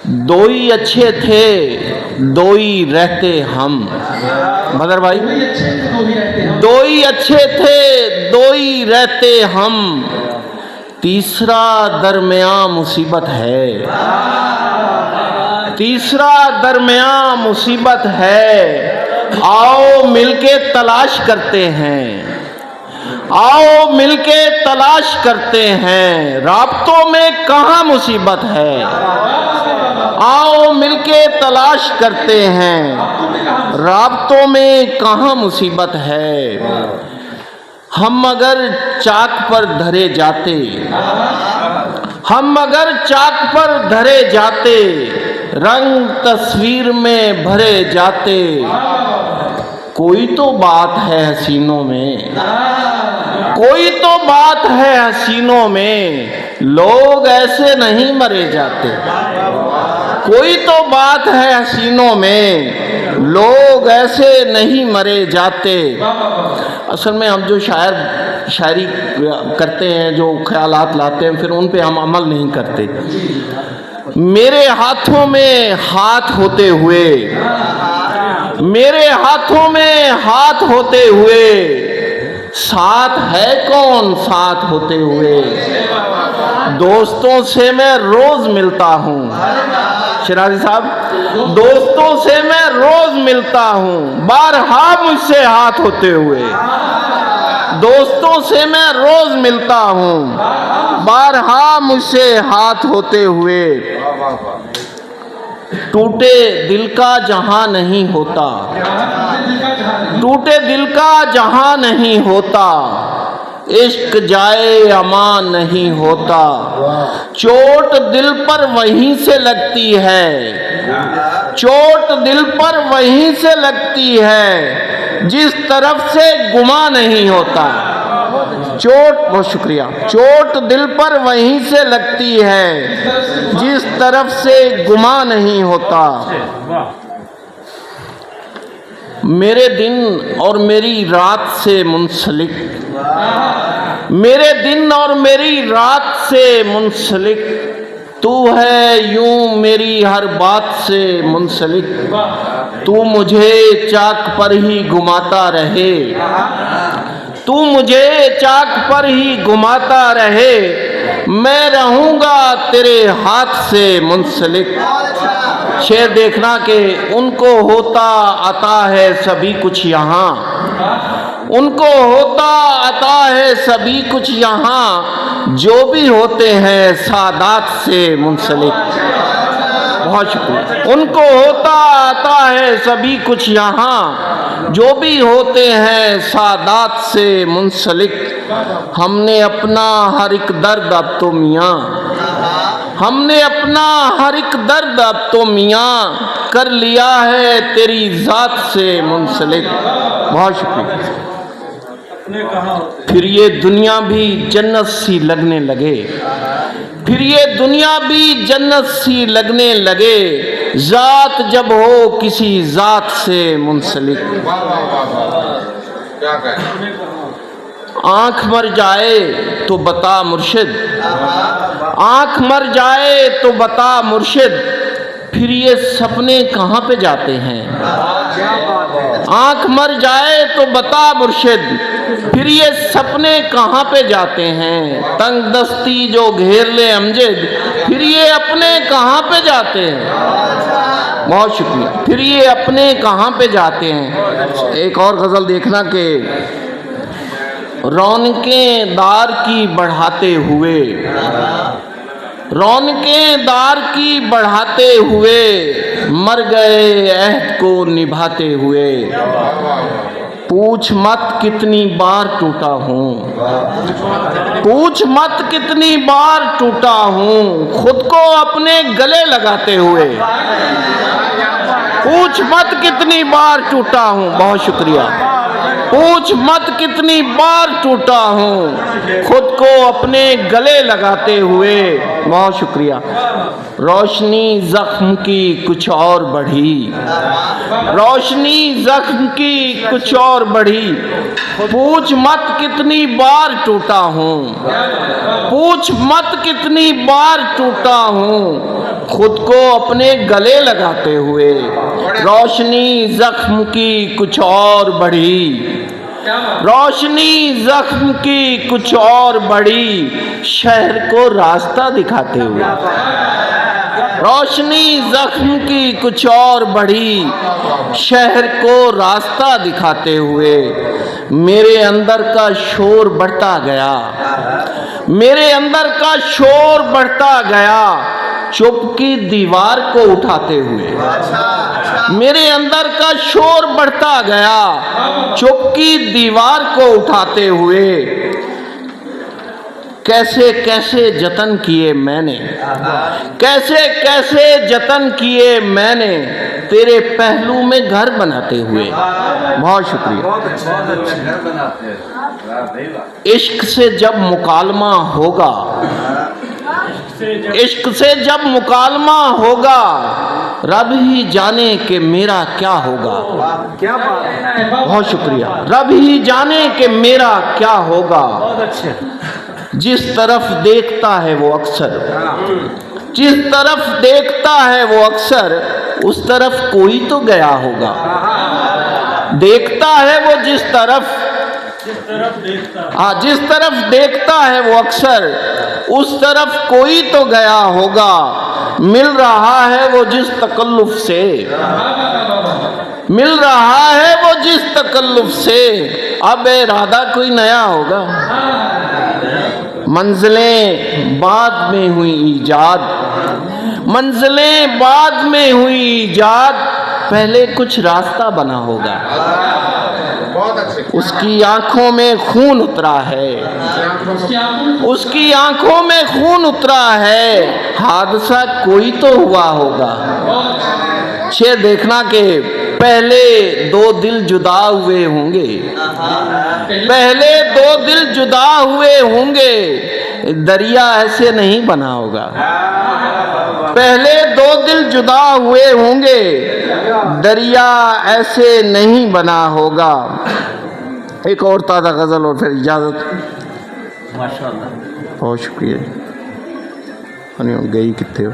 दो ही अच्छे थे, दो ही रहते हम। बदर भाई, दो ही अच्छे थे, दो ही रहते हम, तीसरा दरमियां मुसीबत है, तीसरा दरमियां मुसीबत है। आओ मिलके तलाश करते हैं, आओ मिलके तलाश करते हैं, राब्तों में कहाँ मुसीबत है। आओ मिलके तलाश करते हैं, राब्तों में कहाँ मुसीबत है। हम अगर चाक पर धरे जाते, हम अगर चाक पर धरे जाते, रंग तस्वीर में भरे जाते, कोई तो बात है हसीनों में, कोई तो बात है हसीनों में, लोग ऐसे नहीं मरे जाते। कोई तो बात है हसीनों में, लोग ऐसे नहीं मरे जाते। असल में हम जो शायरी करते हैं, जो ख्यालात लाते हैं, फिर उन पे हम अमल नहीं करते। मेरे हाथों में हाथ होते हुए, मेरे हाथों में हाथ होते हुए, साथ है कौन साथ होते हुए। दोस्तों से मैं रोज मिलता हूँ, शिराजी साहब, दोस्तों से मैं रोज मिलता हूँ, बारहा मुझसे हाथ होते हुए। दोस्तों से मैं रोज मिलता हूँ, बारहा मुझसे हाथ होते हुए। टूटे दिल का जहां नहीं होता, टूटे दिल का जहां नहीं होता, इश्क जाए अमान नहीं होता। चोट दिल पर वहीं से लगती है, चोट दिल पर वहीं से लगती है, जिस तरफ से गुमा नहीं होता। चोट, बहुत शुक्रिया, चोट दिल पर वहीं से लगती है, जिस तरफ से गुमा नहीं होता। मेरे दिन और मेरी रात से मुंसलिक, मेरे दिन और मेरी रात से मुंसलिक, तू है यूं मेरी हर बात से मुंसलिक। तू मुझे चाक पर ही घुमाता रहे, तू मुझे चाक पर ही घुमाता रहे, मैं रहूंगा तेरे हाथ से मुंसलिक। शेर देखना कि उनको होता आता है सभी कुछ यहाँ, उनको होता आता है सभी कुछ यहाँ, जो भी होते हैं सादात से मुंसलिक। बहुत शुक्रिया। उनको होता आता है सभी कुछ यहाँ, जो भी होते हैं सादात से मुंसलिक। हमने अपना हर एक दर्द अब तो मियाँ, हमने अपना हर एक दर्द अब तो मियाँ कर लिया है तेरी ज़ात से मुंसलिक। बहुत शुक्रिया। फिर ये दुनिया भी जन्नत सी लगने लगे, फिर ये दुनिया भी जन्नत सी लगने लगे, ज़ात जब हो किसी ज़ात से मुंसलिक। आँख मर जाए तो बता मुर्शिद, आँख मर जाए तो बता मुर्शिद, फिर ये सपने कहाँ पे जाते हैं। आँख मर जाए तो बता मुर्शिद, फिर ये सपने कहाँ पे जाते हैं। तंग दस्ती जो घेर ले अमजद, फिर ये अपने कहाँ पे जाते हैं। बहुत शुक्रिया। फिर ये अपने कहाँ पे जाते हैं। एक और गज़ल देखना कि रौनकें दार की बढ़ाते हुए, रौनकें दार की बढ़ाते हुए, मर गए अहद को निभाते हुए। पूछ मत कितनी बार टूटा हूँ, पूछ मत कितनी बार टूटा हूँ, खुद को अपने गले लगाते हुए। पूछ मत कितनी बार टूटा हूँ। बहुत शुक्रिया। पूछ मत कितनी बार टूटा हूँ, खुद को अपने गले लगाते हुए। बहुत शुक्रिया। रोशनी जख्म की कुछ और बढ़ी, रोशनी जख्म की कुछ और बढ़ी, पूछ मत कितनी बार टूटा हूँ, पूछ मत कितनी बार टूटा हूँ, خود کو اپنے گلے لگاتے ہوئے روشنی زخم کی کچھ اور بڑھی، روشنی زخم کی کچھ اور بڑھی، شہر کو راستہ دکھاتے ہوئے، روشنی زخم کی کچھ اور بڑھی، شہر کو راستہ دکھاتے ہوئے میرے اندر کا شور بڑھتا گیا، میرے اندر کا شور بڑھتا گیا، چپ کی دیوار کو اٹھاتے ہوئے، میرے اندر کا شور بڑھتا گیا، چپ کی دیوار کو اٹھاتے ہوئے کیسے کیسے جتن کیے میں نے، کیسے کیسے جتن کیے میں نے تیرے پہلو میں گھر بناتے ہوئے۔ بہت شکریہ۔ عشق سے جب مکالمہ ہوگا، عشق سے جب مکالمہ ہوگا، رب ہی جانے کہ میرا کیا ہوگا۔ بہت شکریہ۔ رب ہی جانے کہ میرا کیا ہوگا، جس طرف دیکھتا ہے وہ اکثر، جس طرف دیکھتا ہے وہ اکثر، اس طرف کوئی تو گیا ہوگا۔ دیکھتا ہے وہ جس طرف دیکھتا ہے وہ اکثر، اس طرف کوئی تو گیا ہوگا۔ مل رہا ہے وہ جس تکلف سے، مل رہا ہے وہ جس تکلف سے، اب ارادہ کوئی نیا ہوگا۔ منزلیں بعد میں ہوئی ایجاد، منزلیں بعد میں ہوئی ایجاد، پہلے کچھ راستہ بنا ہوگا۔ اس کی آنکھوں میں خون اترا ہے، اس کی آنکھوں میں خون اترا ہے، حادثہ کوئی تو ہوا ہوگا۔ یہ دیکھنا کہ پہلے دو دل جدا ہوئے ہوں گے، پہلے دو دل جدا ہوئے ہوں گے، دریا ایسے نہیں بنا ہوگا۔ پہلے دو دل جدا ہوئے ہوں گے، دریا ایسے نہیں بنا ہوگا۔ ایک اور تازہ غزل اور پھر اجازت۔ ماشاءاللہ، بہت شکریہ۔ گئی کتنے ہو؟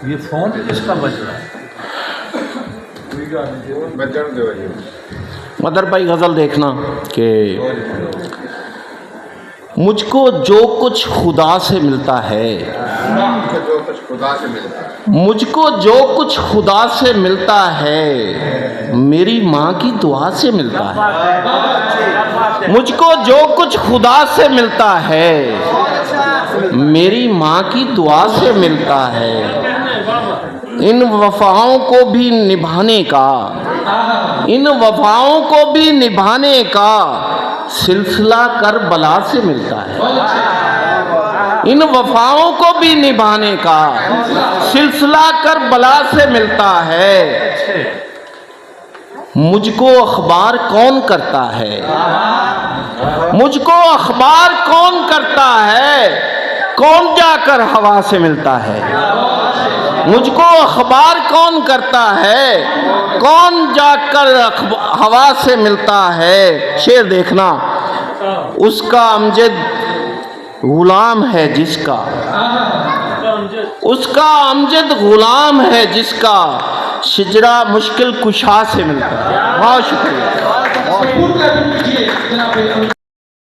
یہ فون کس کا بج رہا ہے؟ مدر بھائی غزل دیکھنا کہ مجھ کو جو کچھ خدا سے ملتا ہے، مجھ کو جو کچھ خدا سے ملتا ہے، میری ماں کی دعا سے ملتا ہے۔ مجھ کو جو کچھ خدا سے ملتا ہے، میری ماں کی دعا سے ملتا ہے۔ ان وفاؤں کو بھی نبھانے کا، ان وفاؤں کو بھی نبھانے کا سلسلہ کربلا سے ملتا ہے۔ ان وفاؤں کو بھی نبھانے کا سلسلہ کربلا سے ملتا ہے۔ مجھ کو اخبار کون کرتا ہے، مجھ کو اخبار کون کرتا ہے، کون جا کر ہوا سے ملتا ہے۔ مجھ کو اخبار کون کرتا ہے، کون جا کر ہوا سے ملتا ہے۔ شعر دیکھنا، اس کا امجد غلام ہے جس کا، اس کا امجد غلام ہے جس کا شجرہ مشکل کشا سے ملتا ہے۔ بہت شکریہ۔